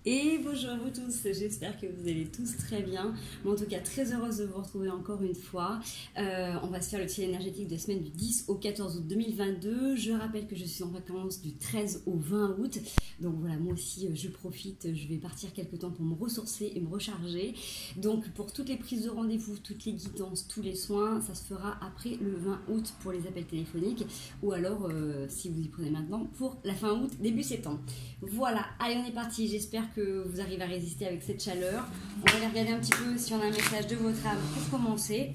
Et bonjour à vous tous, j'espère que vous allez tous très bien. Moi en tout cas très heureuse de vous retrouver encore une fois. On va se faire le ciel énergétique de la semaine du 10 au 14 août 2022. Je rappelle que je suis en vacances du 13 au 20 août. Donc voilà, moi aussi je profite, je vais partir quelques temps pour me ressourcer et me recharger. Donc pour toutes les prises de rendez-vous, toutes les guidances, tous les soins, ça se fera après le 20 août pour les appels téléphoniques. Ou alors, si vous y prenez maintenant, pour la fin août, début septembre. Voilà, allez on est parti, j'espère que vous arrivez à résister avec cette chaleur. On va aller regarder un petit peu si on a un message de votre âme pour commencer.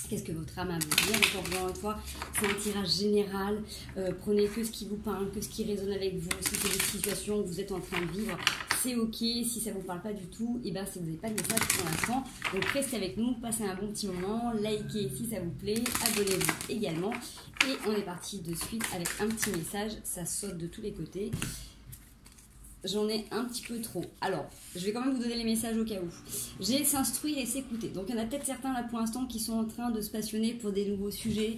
Qu'est-ce que votre âme a à vous dire? Encore une fois, c'est un tirage général. Prenez que ce qui vous parle, que ce qui résonne avec vous. Si c'est des situations que vous êtes en train de vivre, c'est ok. Si ça ne vous parle pas du tout, et ben si vous n'avez pas de message pour l'instant, donc restez avec nous, passez un bon petit moment, likez si ça vous plaît, abonnez-vous également. Et on est parti de suite avec un petit message. Ça saute de tous les côtés. J'en ai un petit peu trop. Alors, je vais quand même vous donner les messages au cas où. J'ai s'instruire et s'écouter. Donc, il y en a peut-être certains là pour l'instant qui sont en train de se passionner pour des nouveaux sujets,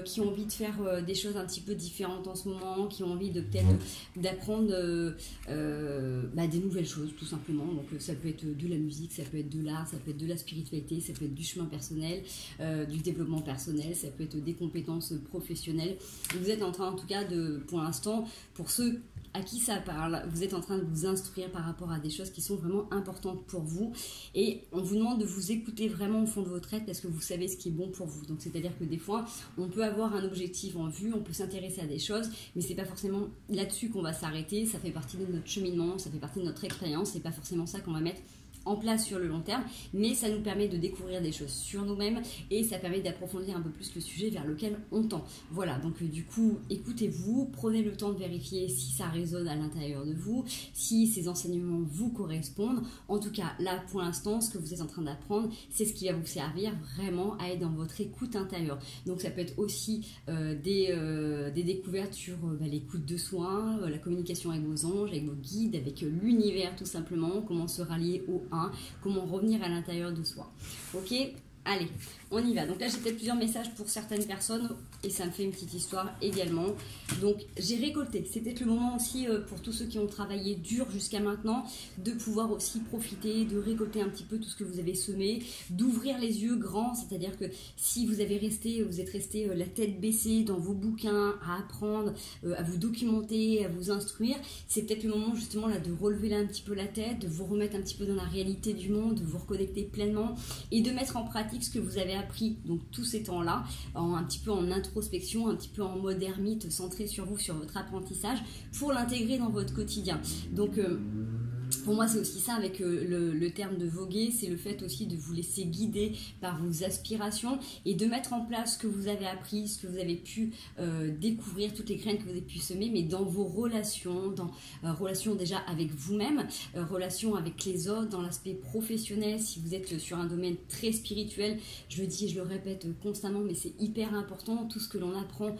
qui ont envie de faire des choses un petit peu différentes en ce moment, qui ont envie de peut-être d'apprendre des nouvelles choses, tout simplement. Donc, ça peut être de la musique, ça peut être de l'art, ça peut être de la spiritualité, ça peut être du chemin personnel, du développement personnel, ça peut être des compétences professionnelles. Vous êtes en train, en tout cas, pour l'instant, pour ceux à qui ça parle, vous êtes en train de vous instruire par rapport à des choses qui sont vraiment importantes pour vous et on vous demande de vous écouter vraiment au fond de votre être parce que vous savez ce qui est bon pour vous. Donc c'est-à-dire que des fois, on peut avoir un objectif en vue, on peut s'intéresser à des choses, mais c'est pas forcément là-dessus qu'on va s'arrêter, ça fait partie de notre cheminement, ça fait partie de notre expérience, c'est pas forcément ça qu'on va mettre en place sur le long terme, mais ça nous permet de découvrir des choses sur nous-mêmes et ça permet d'approfondir un peu plus le sujet vers lequel on tend. Voilà, donc du coup, écoutez-vous, prenez le temps de vérifier si ça résonne à l'intérieur de vous, si ces enseignements vous correspondent. En tout cas, là, pour l'instant, ce que vous êtes en train d'apprendre, c'est ce qui va vous servir vraiment à être dans votre écoute intérieure. Donc ça peut être aussi des découvertes sur l'écoute de soi, la communication avec vos anges, avec vos guides, avec l'univers tout simplement, comment se rallier au comment revenir à l'intérieur de soi. Ok, allez, on y va. Donc là, j'ai peut-être plusieurs messages pour certaines personnes et ça me fait une petite histoire également. Donc, j'ai récolté. C'est peut-être le moment aussi pour tous ceux qui ont travaillé dur jusqu'à maintenant de pouvoir aussi profiter, de récolter un petit peu tout ce que vous avez semé, d'ouvrir les yeux grands. C'est-à-dire que si vous êtes resté la tête baissée dans vos bouquins, à apprendre, à vous documenter, à vous instruire, c'est peut-être le moment justement là de relever là un petit peu la tête, de vous remettre un petit peu dans la réalité du monde, de vous reconnecter pleinement et de mettre en pratique ce que vous avez appris donc tous ces temps-là, un petit peu en introspection, un petit peu en mode ermite, centré sur vous, sur votre apprentissage, pour l'intégrer dans votre quotidien. Donc pour moi, c'est aussi ça avec le terme de voguer, c'est le fait aussi de vous laisser guider par vos aspirations et de mettre en place ce que vous avez appris, ce que vous avez pu découvrir, toutes les graines que vous avez pu semer, mais dans vos relations, dans relations déjà avec vous-même, relations avec les autres, dans l'aspect professionnel, si vous êtes sur un domaine très spirituel, je le dis et je le répète constamment, mais c'est hyper important, tout ce que l'on apprend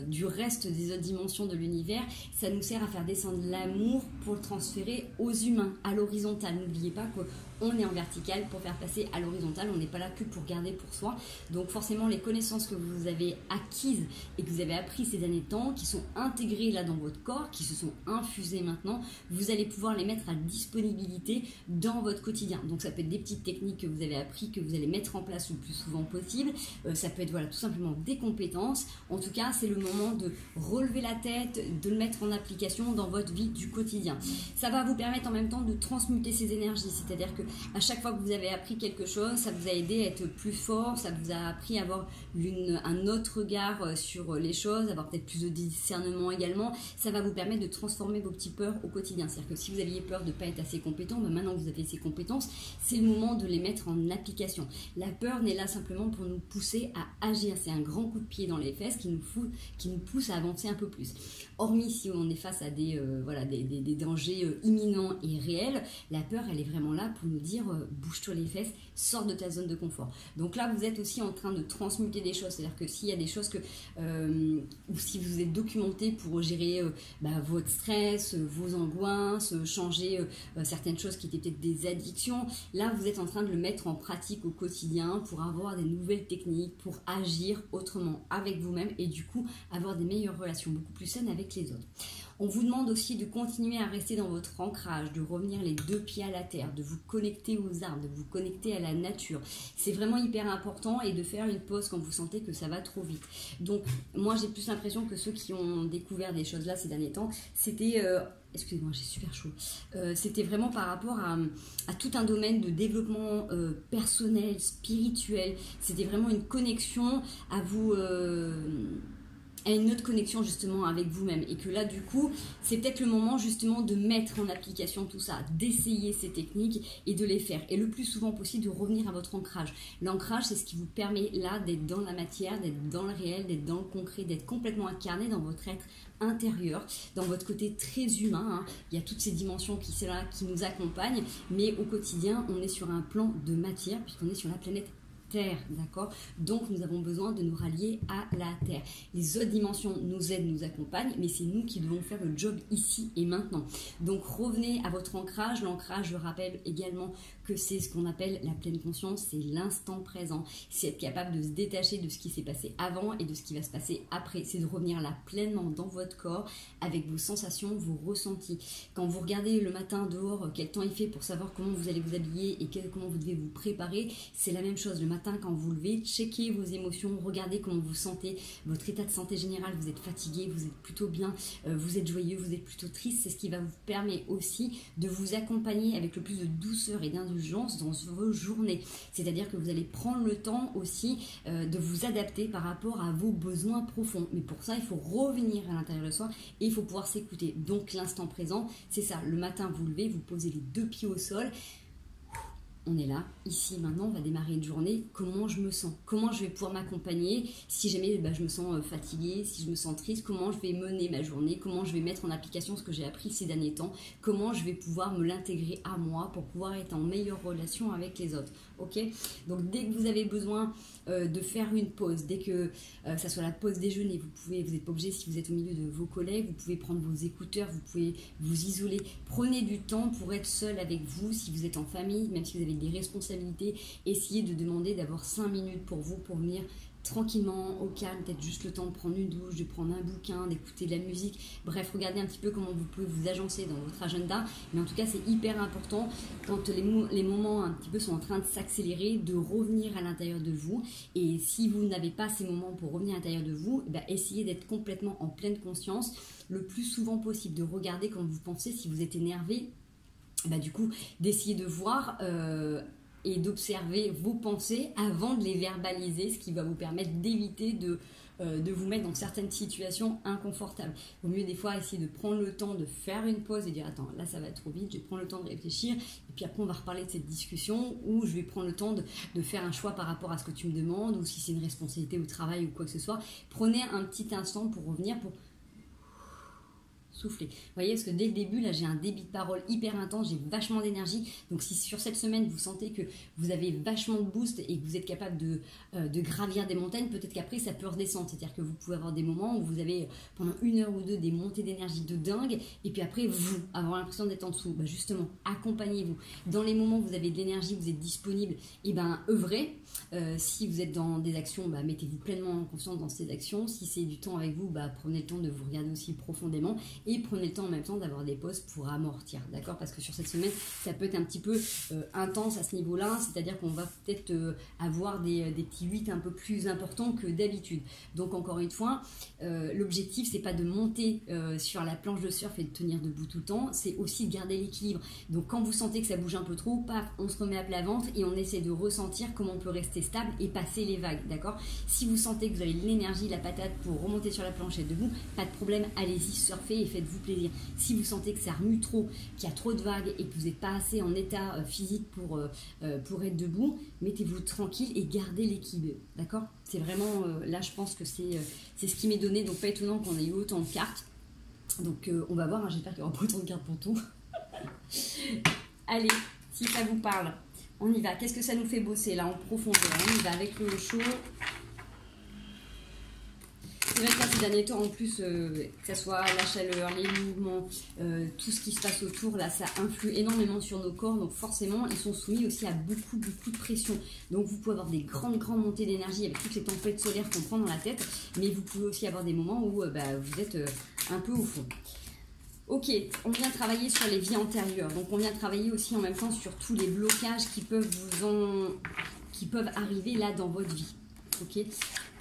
du reste des autres dimensions de l'univers, ça nous sert à faire descendre l'amour pour le transférer aux humains, à l'horizontale. N'oubliez pas qu'on est en vertical pour faire passer à l'horizontale, on n'est pas là que pour garder pour soi. Donc forcément, les connaissances que vous avez acquises et que vous avez appris ces derniers temps, qui sont intégrées là dans votre corps, qui se sont infusées maintenant, vous allez pouvoir les mettre à disponibilité dans votre quotidien. Donc ça peut être des petites techniques que vous avez appris, que vous allez mettre en place le plus souvent possible. Ça peut être tout simplement des compétences. En tout cas, c'est le moment de relever la tête, de le mettre en application dans votre vie du quotidien. Ça va vous permettre en même temps de transmuter ces énergies, c'est-à-dire que à chaque fois que vous avez appris quelque chose, ça vous a aidé à être plus fort, ça vous a appris à avoir un autre regard sur les choses, avoir peut-être plus de discernement également. Ça va vous permettre de transformer vos petites peurs au quotidien. C'est-à-dire que si vous aviez peur de ne pas être assez compétent, maintenant que vous avez ces compétences, c'est le moment de les mettre en application. La peur n'est là simplement pour nous pousser à agir. C'est un grand coup de pied dans les fesses qui nous pousse à avancer un peu plus. Hormis si on est face à des dangers imminents et réels, la peur, elle est vraiment là pour nous dire bouge-toi les fesses, sors de ta zone de confort. Donc là, vous êtes aussi en train de transmuter des choses. C'est-à-dire que s'il y a des choses ou si vous êtes documenté pour gérer votre stress, vos angoisses, changer certaines choses qui étaient peut-être des addictions, là, vous êtes en train de le mettre en pratique au quotidien pour avoir des nouvelles techniques, pour agir autrement avec vous-même et du coup, avoir des meilleures relations beaucoup plus saines avec les autres. On vous demande aussi de continuer à rester dans votre ancrage, de revenir les deux pieds à la terre, de vous connecter aux arbres, de vous connecter à la nature. C'est vraiment hyper important et de faire une pause quand vous sentez que ça va trop vite. Donc moi j'ai plus l'impression que ceux qui ont découvert des choses là ces derniers temps, c'était... excusez-moi, j'ai super chaud. C'était vraiment par rapport à tout un domaine de développement personnel, spirituel. C'était vraiment une connexion à vous... à une autre connexion justement avec vous-même, et que là du coup c'est peut-être le moment justement de mettre en application tout ça, d'essayer ces techniques et de les faire, et le plus souvent possible de revenir à votre ancrage. L'ancrage, c'est ce qui vous permet là d'être dans la matière, d'être dans le réel, d'être dans le concret, d'être complètement incarné dans votre être intérieur, dans votre côté très humain, hein. Il y a toutes ces dimensions qui sont là, qui nous accompagnent, mais au quotidien on est sur un plan de matière puisqu'on est sur la planète Terre, d'accord? Donc nous avons besoin de nous rallier à la Terre. Les autres dimensions nous aident, nous accompagnent, mais c'est nous qui devons faire le job ici et maintenant. Donc revenez à votre ancrage. L'ancrage, je rappelle également que c'est ce qu'on appelle la pleine conscience, c'est l'instant présent. C'est être capable de se détacher de ce qui s'est passé avant et de ce qui va se passer après. C'est de revenir là pleinement dans votre corps avec vos sensations, vos ressentis. Quand vous regardez le matin dehors, quel temps il fait pour savoir comment vous allez vous habiller et comment vous devez vous préparer, c'est la même chose. Le matin, quand vous vous levez, checkez vos émotions, regardez comment vous sentez, votre état de santé général, vous êtes fatigué, vous êtes plutôt bien, vous êtes joyeux, vous êtes plutôt triste. C'est ce qui va vous permettre aussi de vous accompagner avec le plus de douceur et d'indulgence dans vos journées. C'est-à-dire que vous allez prendre le temps aussi de vous adapter par rapport à vos besoins profonds. Mais pour ça, il faut revenir à l'intérieur de soi et il faut pouvoir s'écouter. Donc l'instant présent, c'est ça. Le matin, vous levez, vous posez les deux pieds au sol. On est là, ici, maintenant, on va démarrer une journée. Comment je me sens? Comment je vais pouvoir m'accompagner? Si jamais je me sens fatiguée, si je me sens triste, comment je vais mener ma journée? Comment je vais mettre en application ce que j'ai appris ces derniers temps? Comment je vais pouvoir me l'intégrer à moi pour pouvoir être en meilleure relation avec les autres? Ok? Donc dès que vous avez besoin de faire une pause, dès que ça soit la pause déjeuner, vous n'êtes pas obligé, si vous êtes au milieu de vos collègues, vous pouvez prendre vos écouteurs, vous pouvez vous isoler. Prenez du temps pour être seul avec vous, si vous êtes en famille, même si vous avez des responsabilités, essayez de demander d'avoir 5 minutes pour vous, pour venir tranquillement, au calme, peut-être juste le temps de prendre une douche, de prendre un bouquin, d'écouter de la musique. Bref, regardez un petit peu comment vous pouvez vous agencer dans votre agenda. Mais en tout cas, c'est hyper important, quand les moments un petit peu sont en train de s'accélérer, de revenir à l'intérieur de vous. Et si vous n'avez pas ces moments pour revenir à l'intérieur de vous, essayez d'être complètement en pleine conscience, le plus souvent possible, de regarder quand vous pensez, si vous êtes énervé, du coup, d'essayer de voir et d'observer vos pensées avant de les verbaliser, ce qui va vous permettre d'éviter de vous mettre dans certaines situations inconfortables. Il vaut mieux des fois essayer de prendre le temps de faire une pause et dire attends, là ça va trop vite, je vais prendre le temps de réfléchir, et puis après on va reparler de cette discussion, ou je vais prendre le temps de faire un choix par rapport à ce que tu me demandes, ou si c'est une responsabilité au travail ou quoi que ce soit. Prenez un petit instant pour revenir, pour souffler. Vous voyez, parce que dès le début, là, j'ai un débit de parole hyper intense, j'ai vachement d'énergie. Donc, si sur cette semaine, vous sentez que vous avez vachement de boost et que vous êtes capable de gravir des montagnes, peut-être qu'après, ça peut redescendre. C'est-à-dire que vous pouvez avoir des moments où vous avez, pendant 1 heure ou 2, des montées d'énergie de dingue, et puis après, vous, avoir l'impression d'être en dessous. Justement, accompagnez-vous. Dans les moments où vous avez de l'énergie, vous êtes disponible, œuvrez. Si vous êtes dans des actions, mettez-vous pleinement en confiance dans ces actions. Si c'est du temps avec vous, prenez le temps de vous regarder aussi profondément. Et prenez le temps en même temps d'avoir des pauses pour amortir, d'accord? Parce que sur cette semaine, ça peut être un petit peu intense à ce niveau-là, c'est-à-dire qu'on va peut-être avoir des petits 8 un peu plus importants que d'habitude. Donc encore une fois, l'objectif, c'est pas de monter sur la planche de surf et de tenir debout tout le temps, c'est aussi de garder l'équilibre. Donc quand vous sentez que ça bouge un peu trop, paf, on se remet à plat ventre et on essaie de ressentir comment on peut rester stable et passer les vagues, d'accord? Si vous sentez que vous avez l'énergie, la patate pour remonter sur la planche et être debout, pas de problème, allez-y, surfez et faites-vous plaisir. Si vous sentez que ça remue trop, qu'il y a trop de vagues et que vous n'êtes pas assez en état physique pour être debout, mettez-vous tranquille et gardez l'équilibre, d'accord? C'est vraiment, là je pense que c'est ce qui m'est donné, donc pas étonnant qu'on ait eu autant de cartes. Donc on va voir, j'espère qu'il n'y aura pas autant de cartes pour tout. Allez, si ça vous parle, on y va. Qu'est-ce que ça nous fait bosser là en profondeur? On y va avec le chaud. C'est vrai que là, ces derniers temps, en plus, que ce soit la chaleur, les mouvements, tout ce qui se passe autour, là, ça influe énormément sur nos corps. Donc forcément, ils sont soumis aussi à beaucoup de pression. Donc vous pouvez avoir des grandes montées d'énergie avec toutes les tempêtes solaires qu'on prend dans la tête. Mais vous pouvez aussi avoir des moments où vous êtes un peu au fond. Ok, on vient travailler sur les vies antérieures. Donc on vient travailler aussi en même temps sur tous les blocages qui peuvent arriver là dans votre vie. Ok,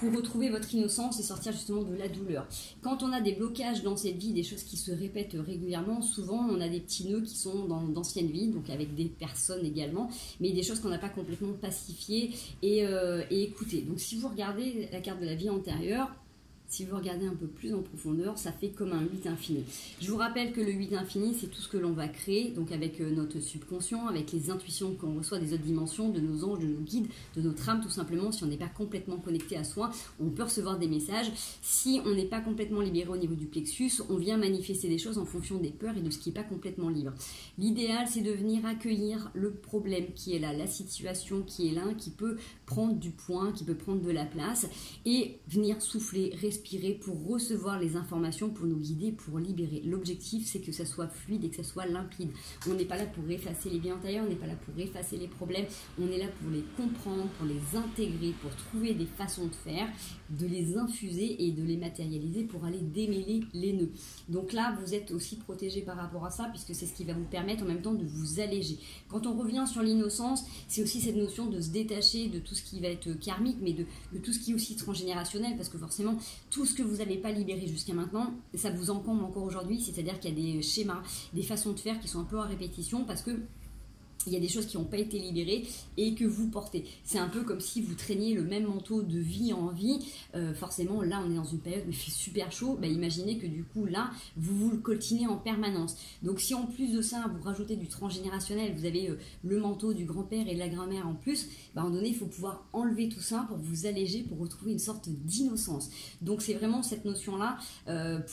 pour retrouver votre innocence et sortir justement de la douleur. Quand on a des blocages dans cette vie, des choses qui se répètent régulièrement, souvent on a des petits nœuds qui sont dans d'anciennes vies, donc avec des personnes également, mais des choses qu'on n'a pas complètement pacifiées et écoutées. Donc si vous regardez la carte de la vie antérieure, si vous regardez un peu plus en profondeur, ça fait comme un 8 infini. Je vous rappelle que le 8 infini, c'est tout ce que l'on va créer, donc avec notre subconscient, avec les intuitions qu'on reçoit des autres dimensions, de nos anges, de nos guides, de notre âme, tout simplement. Si on n'est pas complètement connecté à soi, on peut recevoir des messages. Si on n'est pas complètement libéré au niveau du plexus, on vient manifester des choses en fonction des peurs et de ce qui n'est pas complètement libre. L'idéal, c'est de venir accueillir le problème qui est là, la situation qui est là, qui peut prendre du point, qui peut prendre de la place, et venir souffler, respirer, pour recevoir les informations, pour nous guider, pour libérer. L'objectif, c'est que ça soit fluide et que ça soit limpide. On n'est pas là pour effacer les vies antérieures, on n'est pas là pour effacer les problèmes, on est là pour les comprendre, pour les intégrer, pour trouver des façons de faire, de les infuser et de les matérialiser pour aller démêler les nœuds. Donc là, vous êtes aussi protégé par rapport à ça, puisque c'est ce qui va vous permettre en même temps de vous alléger. Quand on revient sur l'innocence, c'est aussi cette notion de se détacher de tout ce qui va être karmique, mais de tout ce qui est aussi transgénérationnel, parce que forcément, tout ce que vous n'avez pas libéré jusqu'à maintenant, ça vous encombre encore aujourd'hui, c'est-à-dire qu'il y a des schémas, des façons de faire qui sont un peu à répétition, parce que il y a des choses qui n'ont pas été libérées et que vous portez. C'est un peu comme si vous traîniez le même manteau de vie en vie. Forcément, là, on est dans une période où il fait super chaud. Bah, imaginez que du coup, là, vous le coltinez en permanence. Donc, si en plus de ça, vous rajoutez du transgénérationnel, vous avez le manteau du grand-père et de la grand-mère en plus, bah, à un moment donné, il faut pouvoir enlever tout ça pour vous alléger, pour retrouver une sorte d'innocence. Donc, c'est vraiment cette notion-là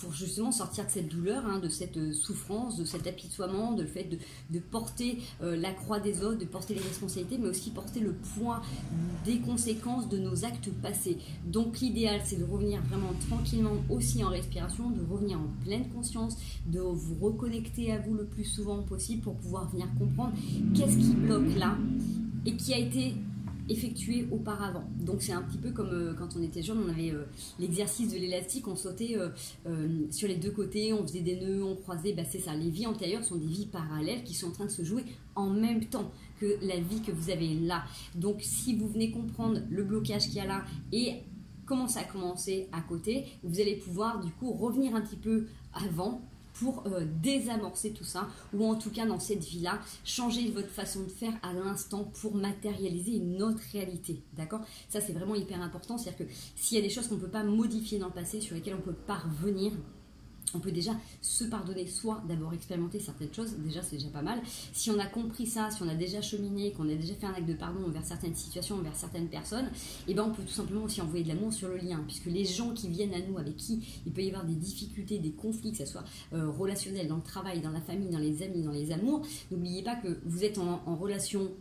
pour justement sortir de cette douleur, hein, de cette souffrance, de cet apitoiement, de le fait de porter la croix des autres, de porter les responsabilités, mais aussi porter le poids des conséquences de nos actes passés. Donc l'idéal, c'est de revenir vraiment tranquillement aussi en respiration, de revenir en pleine conscience, de vous reconnecter à vous le plus souvent possible pour pouvoir venir comprendre qu'est-ce qui bloque là et qui a été effectué auparavant. Donc c'est un petit peu comme quand on était jeune, on avait l'exercice de l'élastique, on sautait sur les deux côtés, on faisait des nœuds, on croisait, bah c'est ça, les vies antérieures sont des vies parallèles qui sont en train de se jouer en même temps que la vie que vous avez là. Donc si vous venez comprendre le blocage qu'il y a là et comment ça a commencé à côté, vous allez pouvoir du coup revenir un petit peu avant pour désamorcer tout ça, ou en tout cas dans cette vie-là, changer votre façon de faire à l'instant pour matérialiser une autre réalité, d'accord? Ça c'est vraiment hyper important, c'est-à-dire que s'il y a des choses qu'on ne peut pas modifier dans le passé, sur lesquelles on peut pas revenir, on peut déjà se pardonner, soit d'abord expérimenter certaines choses, déjà c'est déjà pas mal. Si on a compris ça, si on a déjà cheminé, qu'on a déjà fait un acte de pardon envers certaines situations, envers certaines personnes, et ben on peut tout simplement aussi envoyer de l'amour sur le lien, puisque les gens qui viennent à nous, avec qui il peut y avoir des difficultés, des conflits, que ce soit relationnels, dans le travail, dans la famille, dans les amis, dans les amours, n'oubliez pas que vous êtes en relation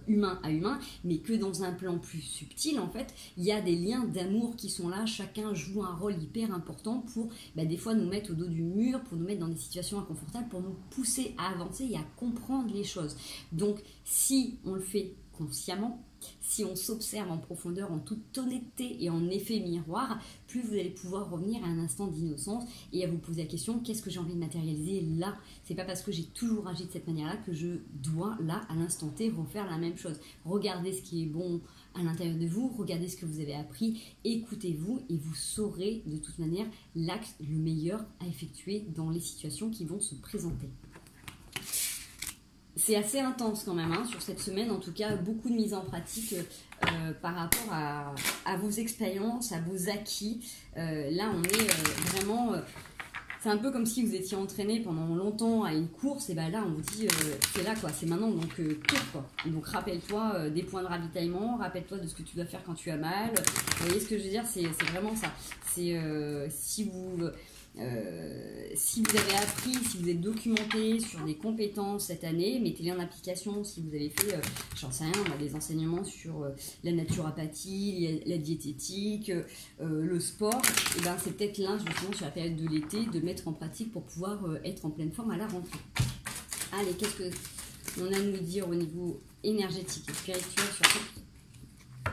humain à humain, mais que dans un plan plus subtil, en fait, il y a des liens d'amour qui sont là, chacun joue un rôle hyper important pour des fois nous mettre au dos du mur, pour nous mettre dans des situations inconfortables, pour nous pousser à avancer et à comprendre les choses. Donc si on le fait consciemment, si on s'observe en profondeur, en toute honnêteté et en effet miroir, plus vous allez pouvoir revenir à un instant d'innocence et à vous poser la question, qu'est-ce que j'ai envie de matérialiser là? C'est pas parce que j'ai toujours agi de cette manière-là que je dois là, à l'instant T, refaire la même chose. Regardez ce qui est bon à l'intérieur de vous, regardez ce que vous avez appris, écoutez-vous et vous saurez de toute manière l'acte le meilleur à effectuer dans les situations qui vont se présenter. C'est assez intense quand même, hein, sur cette semaine, en tout cas, beaucoup de mise en pratique par rapport à vos expériences, à vos acquis. Là, on est vraiment... c'est un peu comme si vous étiez entraîné pendant longtemps à une course, et ben là, on vous dit, c'est là, quoi, c'est maintenant, donc cours, quoi. Donc, rappelle-toi des points de ravitaillement, rappelle-toi de ce que tu dois faire quand tu as mal. Vous voyez ce que je veux dire? C'est vraiment ça. C'est si vous avez appris, si vous êtes documenté sur des compétences cette année, mettez-les en application. Si vous avez fait, j'en sais rien, on a des enseignements sur la naturopathie, la diététique, le sport, et ben c'est peut-être là, justement, sur la période de l'été, de mettre en pratique pour pouvoir être en pleine forme à la rentrée. Allez, qu'est-ce qu'on a à nous dire au niveau énergétique et spirituel sur ça?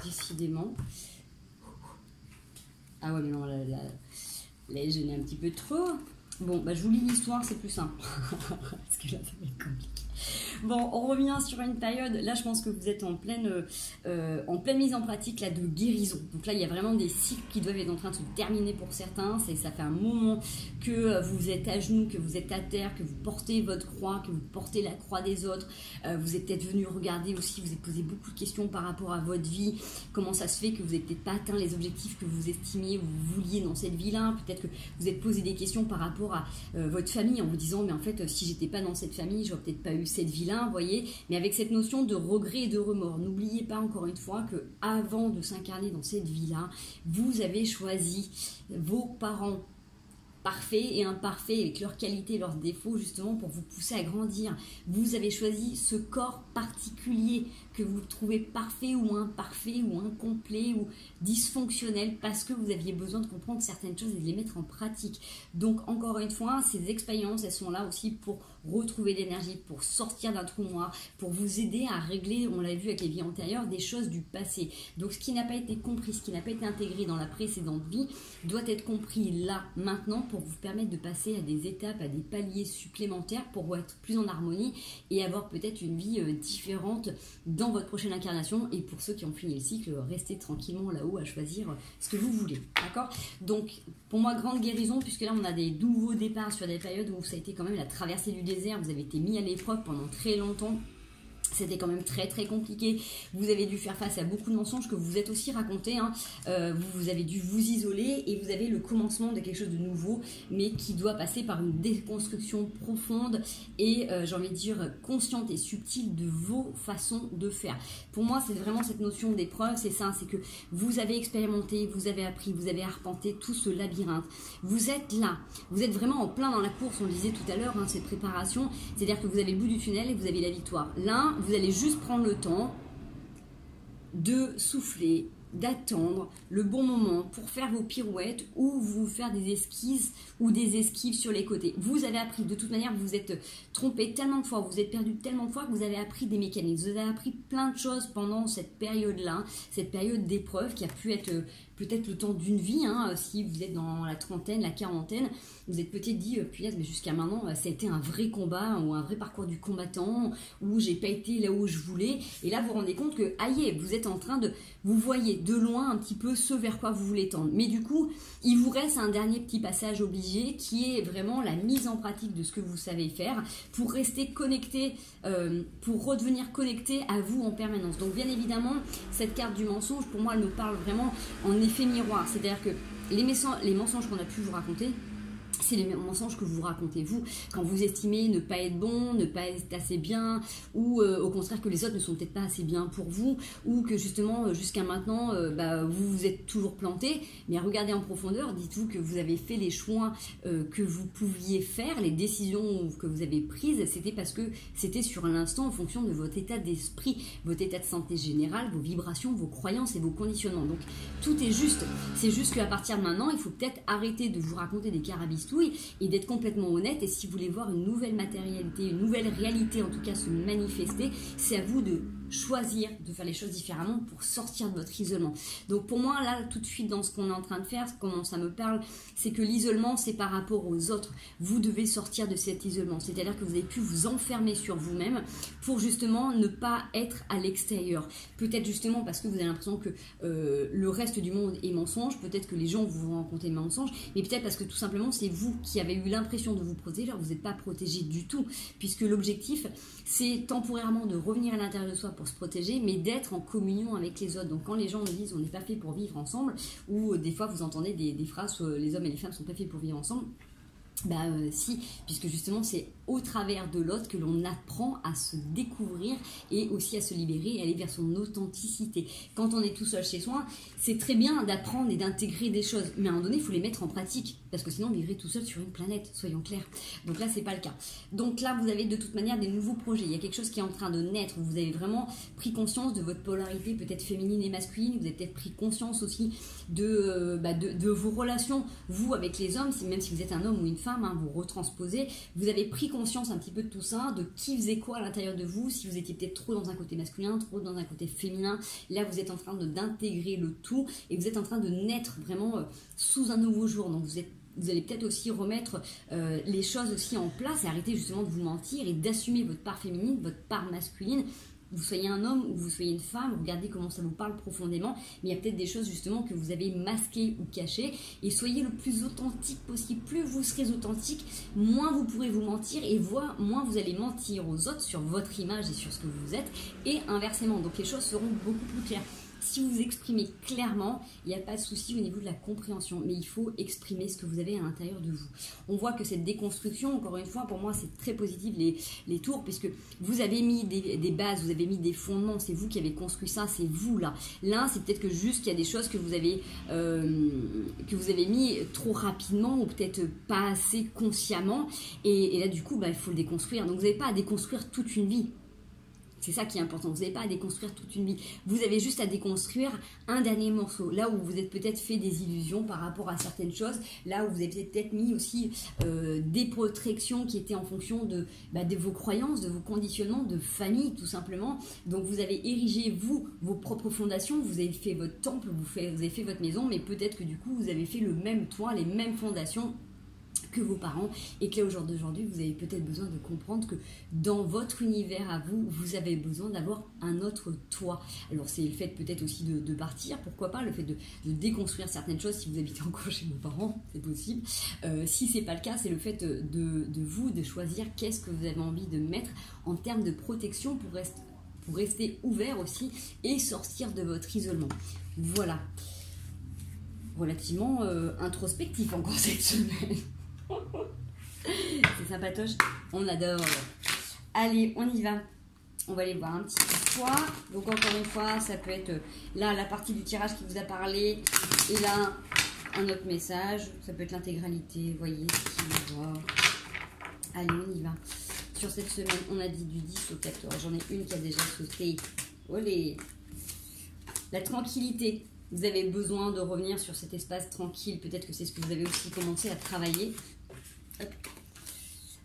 Décidément. Ah ouais, mais non, là, je n'ai un petit peu trop. Bon, bah, je vous lis l'histoire, c'est plus simple. Parce que là, ça va être compliqué. Bon, on revient sur une période, là je pense que vous êtes en pleine mise en pratique là, de guérison. Donc là il y a vraiment des cycles qui doivent être en train de se terminer pour certains. Ça fait un moment que vous êtes à genoux, que vous êtes à terre, que vous portez votre croix, que vous portez la croix des autres. Vous êtes peut-être venu regarder aussi, vous avez posé beaucoup de questions par rapport à votre vie. Comment ça se fait que vous n'avez peut-être pas atteint les objectifs que vous estimiez ou vous vouliez dans cette vie-là. Peut-être que vous êtes posé des questions par rapport à votre famille en vous disant mais en fait si j'étais pas dans cette famille, j'aurais peut-être pas eu cette vie-là, vous voyez, mais avec cette notion de regret et de remords. N'oubliez pas encore une fois que avant de s'incarner dans cette vie-là, vous avez choisi vos parents parfaits et imparfaits avec leurs qualités et leurs défauts justement pour vous pousser à grandir. Vous avez choisi ce corps particulier que vous trouvez parfait ou imparfait ou incomplet ou dysfonctionnel parce que vous aviez besoin de comprendre certaines choses et de les mettre en pratique. Donc encore une fois, ces expériences, elles sont là aussi pour retrouver l'énergie, pour sortir d'un trou noir, pour vous aider à régler, on l'a vu avec les vies antérieures, des choses du passé. Donc ce qui n'a pas été compris, ce qui n'a pas été intégré dans la précédente vie, doit être compris là, maintenant, pour vous permettre de passer à des étapes, à des paliers supplémentaires pour être plus en harmonie et avoir peut-être une vie différente dans votre prochaine incarnation. Et pour ceux qui ont fini le cycle, restez tranquillement là-haut à choisir ce que vous voulez, d'accord? Donc pour moi, grande guérison, puisque là on a des nouveaux départs sur des périodes où ça a été quand même la traversée du désert, vous avez été mis à l'épreuve pendant très longtemps. C'était quand même très très compliqué. Vous avez dû faire face à beaucoup de mensonges que vous vous êtes aussi racontés. Hein. Vous avez dû vous isoler et vous avez le commencement de quelque chose de nouveau, mais qui doit passer par une déconstruction profonde et j'ai envie de dire consciente et subtile de vos façons de faire. Pour moi, c'est vraiment cette notion d'épreuve, c'est ça, c'est que vous avez expérimenté, vous avez appris, vous avez arpenté tout ce labyrinthe. Vous êtes là, vous êtes vraiment en plein dans la course, on le disait tout à l'heure, hein, cette préparation, c'est-à-dire que vous avez le bout du tunnel et vous avez la victoire. Là, vous allez juste prendre le temps de souffler, d'attendre le bon moment pour faire vos pirouettes ou vous faire des esquisses ou des esquives sur les côtés. Vous avez appris, de toute manière, vous êtes trompé tellement de fois, vous êtes perdu tellement de fois que vous avez appris des mécaniques. Vous avez appris plein de choses pendant cette période-là, cette période d'épreuve qui a pu être peut-être le temps d'une vie, hein, si vous êtes dans la trentaine, la quarantaine, vous êtes peut-être dit, punaise, mais jusqu'à maintenant, ça a été un vrai combat ou un vrai parcours du combattant, où j'ai pas été là où je voulais, et là vous vous rendez compte que, aïe, vous êtes en train de, vous voyez de loin un petit peu ce vers quoi vous voulez tendre, mais du coup, il vous reste un dernier petit passage obligé, qui est vraiment la mise en pratique de ce que vous savez faire, pour rester connecté, pour redevenir connecté à vous en permanence. Donc bien évidemment, cette carte du mensonge, pour moi, elle me parle vraiment en effet miroir, c'est-à-dire que les mensonges qu'on a pu vous raconter, c'est les mensonges que vous racontez vous, quand vous estimez ne pas être bon, ne pas être assez bien, ou au contraire que les autres ne sont peut-être pas assez bien pour vous, ou que justement jusqu'à maintenant vous vous êtes toujours planté, mais regardez en profondeur, dites-vous que vous avez fait les choix que vous pouviez faire, les décisions que vous avez prises, c'était parce que c'était sur l'instant en fonction de votre état d'esprit, votre état de santé général, vos vibrations, vos croyances et vos conditionnements. Donc tout est juste, c'est juste qu'à partir de maintenant, il faut peut-être arrêter de vous raconter des carabistouilles et d'être complètement honnête. Et si vous voulez voir une nouvelle matérialité, une nouvelle réalité en tout cas se manifester, c'est à vous de choisir de faire les choses différemment pour sortir de votre isolement. Donc pour moi là tout de suite dans ce qu'on est en train de faire, comment ça me parle, c'est que l'isolement c'est par rapport aux autres. Vous devez sortir de cet isolement, c'est-à-dire que vous avez pu vous enfermer sur vous-même pour justement ne pas être à l'extérieur. Peut-être justement parce que vous avez l'impression que le reste du monde est mensonge, peut-être que les gens vous racontent des mensonges, mais peut-être parce que tout simplement c'est vous qui avez eu l'impression de vous protéger, alors vous n'êtes pas protégé du tout, puisque l'objectif c'est temporairement de revenir à l'intérieur de soi pour se protéger, mais d'être en communion avec les autres. Donc quand les gens nous disent on n'est pas fait pour vivre ensemble, ou des fois vous entendez des phrases les hommes et les femmes sont pas faits pour vivre ensemble, si, puisque justement c'est au travers de l'autre que l'on apprend à se découvrir et aussi à se libérer et aller vers son authenticité. Quand on est tout seul chez soi, c'est très bien d'apprendre et d'intégrer des choses, mais à un moment donné il faut les mettre en pratique, parce que sinon on vivrait tout seul sur une planète, soyons clairs. Donc là c'est pas le cas. Donc là vous avez de toute manière des nouveaux projets, il y a quelque chose qui est en train de naître, vous avez vraiment pris conscience de votre polarité peut-être féminine et masculine, vous avez peut-être pris conscience aussi de vos relations, vous avec les hommes, même si vous êtes un homme ou une femme, hein, vous retransposez, vous avez pris conscience un petit peu de tout ça, de qui faisait quoi à l'intérieur de vous, si vous étiez peut-être trop dans un côté masculin, trop dans un côté féminin, là vous êtes en train d'intégrer le tout et vous êtes en train de naître vraiment sous un nouveau jour, donc vous êtes vous allez peut-être aussi remettre les choses aussi en place et arrêter justement de vous mentir et d'assumer votre part féminine, votre part masculine. Vous soyez un homme ou vous soyez une femme, regardez comment ça vous parle profondément, mais il y a peut-être des choses justement que vous avez masquées ou cachées, et soyez le plus authentique possible. Plus vous serez authentique, moins vous pourrez vous mentir, et moins vous allez mentir aux autres sur votre image et sur ce que vous êtes, et inversement. Donc les choses seront beaucoup plus claires. Si vous vous exprimez clairement, il n'y a pas de souci au niveau de la compréhension, mais il faut exprimer ce que vous avez à l'intérieur de vous. On voit que cette déconstruction, encore une fois, pour moi, c'est très positif, les tours, puisque vous avez mis des bases, vous avez mis des fondements, c'est vous qui avez construit ça, c'est vous là. Là, c'est peut-être que juste qu'il y a des choses que vous avez mis trop rapidement ou peut-être pas assez consciemment, et là, du coup, il faut le déconstruire. Donc, vous n'avez pas à déconstruire toute une vie. C'est ça qui est important, vous n'avez pas à déconstruire toute une vie. Vous avez juste à déconstruire un dernier morceau. Là où vous êtes peut-être fait des illusions par rapport à certaines choses. Là où vous avez peut-être mis aussi des protections qui étaient en fonction de vos croyances, de vos conditionnements, de famille tout simplement. Donc vous avez érigé vous, vos propres fondations. Vous avez fait votre temple, vous avez fait votre maison. Mais peut-être que du coup vous avez fait le même toit, les mêmes fondations que vos parents, et que là, au jour d'aujourd'hui, vous avez peut-être besoin de comprendre que dans votre univers à vous, vous avez besoin d'avoir un autre toit. Alors c'est le fait peut-être aussi de partir, pourquoi pas, le fait de déconstruire certaines choses. Si vous habitez encore chez vos parents, c'est possible. Si c'est pas le cas, c'est le fait de choisir qu'est-ce que vous avez envie de mettre en termes de protection pour rester ouvert aussi et sortir de votre isolement. Voilà. Relativement introspectif encore cette semaine. C'est sympatoche, on adore. Allez, on y va. On va aller voir un petit peu quoi. Donc encore une fois, ça peut être là la partie du tirage qui vous a parlé, et là un autre message. Ça peut être l'intégralité, vous voyez ce qu'il va voir. Allez, on y va. Sur cette semaine, on a dit du 10 au 14. J'en ai une qui a déjà sauté. Olé. La tranquillité. Vous avez besoin de revenir sur cet espace tranquille. Peut-être que c'est ce que vous avez aussi commencé à travailler. Hop.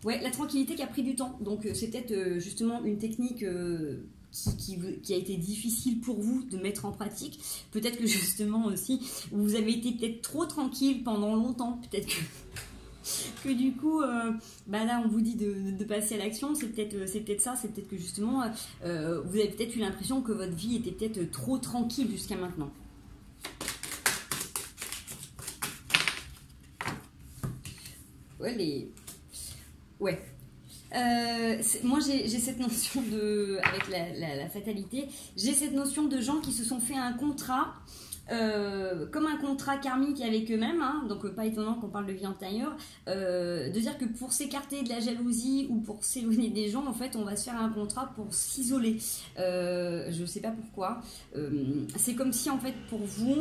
Ouais, la tranquillité qui a pris du temps. Donc, c'est peut-être justement une technique qui a été difficile pour vous de mettre en pratique. Peut-être que justement aussi, vous avez été peut-être trop tranquille pendant longtemps. Peut-être que du coup, là, on vous dit de passer à l'action. C'est peut-être ça. C'est peut-être que justement, vous avez peut-être eu l'impression que votre vie était peut-être trop tranquille jusqu'à maintenant. Ouais. Moi, j'ai cette notion avec la fatalité, j'ai cette notion de gens qui se sont fait un contrat, comme un contrat karmique avec eux-mêmes, hein, donc pas étonnant qu'on parle de vie antérieure, de dire que pour s'écarter de la jalousie ou pour s'éloigner des gens, en fait, on va se faire un contrat pour s'isoler. Je sais pas pourquoi. C'est comme si, en fait, pour vous,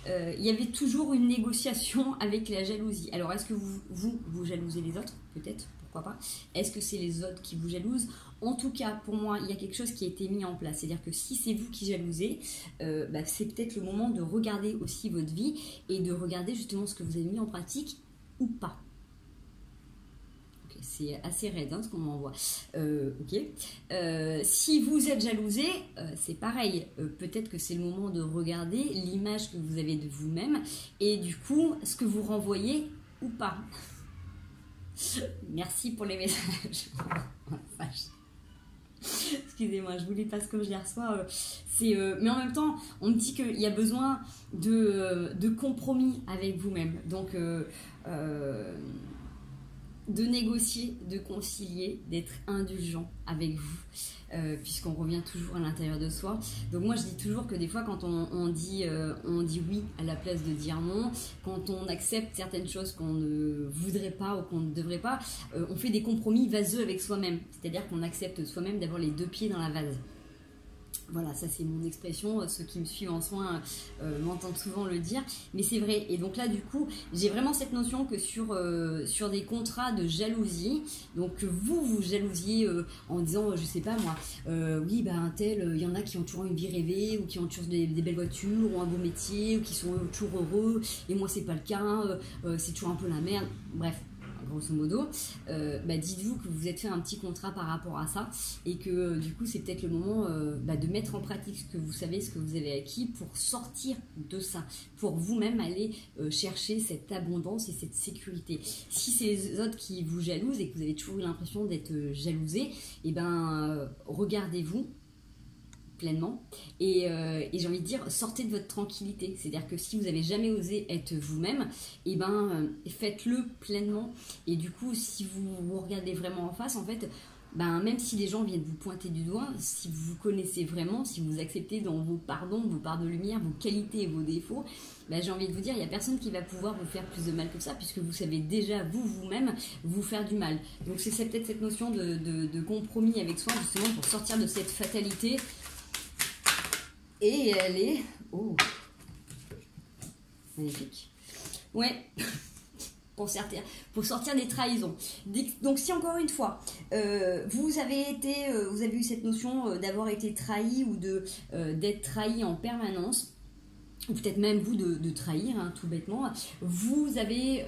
il y avait toujours une négociation avec la jalousie. Alors, est-ce que vous jalousez les autres? Peut-être. Pourquoi pas? Est-ce que c'est les autres qui vous jalousent? En tout cas, pour moi, il y a quelque chose qui a été mis en place. C'est-à-dire que si c'est vous qui jalousez, c'est peut-être le moment de regarder aussi votre vie et de regarder justement ce que vous avez mis en pratique ou pas. Okay, c'est assez raide ce qu'on m'envoie. Si vous êtes jalousé, c'est pareil. Peut-être que c'est le moment de regarder l'image que vous avez de vous-même et du coup, ce que vous renvoyez ou pas. Merci pour les messages. Excusez-moi, je vous lis pas ce que je les reçois. Mais en même temps, on me dit qu'il y a besoin de compromis avec vous-même. Donc, de négocier, de concilier, d'être indulgent avec vous, puisqu'on revient toujours à l'intérieur de soi. Donc moi je dis toujours que des fois quand on dit oui à la place de dire non, quand on accepte certaines choses qu'on ne voudrait pas ou qu'on ne devrait pas, on fait des compromis vaseux avec soi-même, c'est-à-dire qu'on accepte soi-même d'avoir les deux pieds dans la vase. Voilà, ça c'est mon expression, ceux qui me suivent en soins m'entendent souvent le dire, mais c'est vrai. Et donc là du coup, j'ai vraiment cette notion que sur des contrats de jalousie, donc vous jalousiez en disant, je sais pas moi, oui un tel, il y en a qui ont toujours une vie rêvée, ou qui ont toujours des belles voitures, ou un beau métier, ou qui sont toujours heureux, et moi c'est pas le cas, c'est toujours un peu la merde, bref. grosso modo, dites-vous que vous êtes fait un petit contrat par rapport à ça et que du coup c'est peut-être le moment de mettre en pratique ce que vous savez, ce que vous avez acquis pour sortir de ça, pour vous-même aller chercher cette abondance et cette sécurité. Si c'est les autres qui vous jalousent et que vous avez toujours eu l'impression d'être jalousé, regardez-vous pleinement et j'ai envie de dire sortez de votre tranquillité, c'est-à-dire que si vous n'avez jamais osé être vous-même, faites-le pleinement et du coup si vous regardez vraiment en face, en fait même si les gens viennent vous pointer du doigt, si vous vous connaissez vraiment, si vous acceptez dans vos parts d'ombre, vos parts de lumière, vos qualités et vos défauts, j'ai envie de vous dire, il n'y a personne qui va pouvoir vous faire plus de mal que ça, puisque vous savez déjà, vous-même, vous faire du mal. Donc c'est peut-être cette notion de compromis avec soi, justement, pour sortir de cette fatalité. Et elle est... Oh, magnifique. Ouais. Pour sortir des trahisons. Donc si encore une fois, vous avez eu cette notion d'avoir été trahi ou d'être trahi en permanence, ou peut-être même vous de trahir, tout bêtement, vous avez